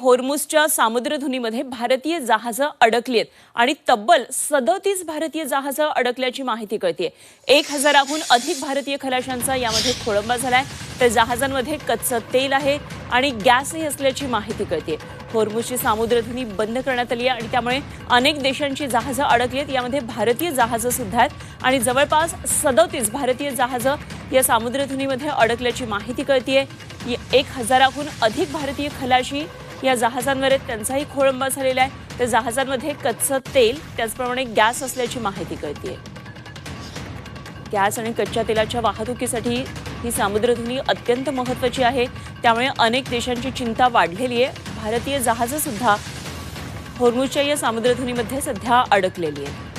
होर्मुझच्या सामुद्रधुनीमध्ये भारतीय जहाजं अडकली आहेत आणि तब्बल 37 भारतीय जहाजं अडकल्याची माहिती कळते। 1000हून अधिक भारतीय खलाशांचा यामध्ये खोळंबा झालाय। तर जहाजांमध्ये कच्चं तेल आहे आणि गॅसही असल्याची माहिती कळते। होर्मुझची सामुद्रधुनी बंद करण्यात आली आहे आणि त्यामुळे अनेक देशांची जहाजं अडकली आहेत। यामध्ये भारतीय जहाजं सुद्धा आहेत आणि जवळपास 37 भारतीय जहाजं या सामुद्रधुनीमध्ये अडकल्याची माहिती कळते। 1000हून अधिक भारतीय खलाशी या जहाजांवर आहेत, त्यांचाही खोळंबा झालेला आहे। त्या जहाजांमध्ये कच्चं तेल त्याचप्रमाणे गॅस असल्याची माहिती कळते। गॅस आणि कच्च्या तेलाच्या वाहतुकीसाठी ही सामुद्रधुनी अत्यंत महत्त्वाची आहे, त्यामुळे अनेक देशांची चिंता वाढलेली आहे। भारतीय जहाजं सुद्धा होर्मुझच्या या सामुद्रधुनीमध्ये सध्या अडकलेली आहेत।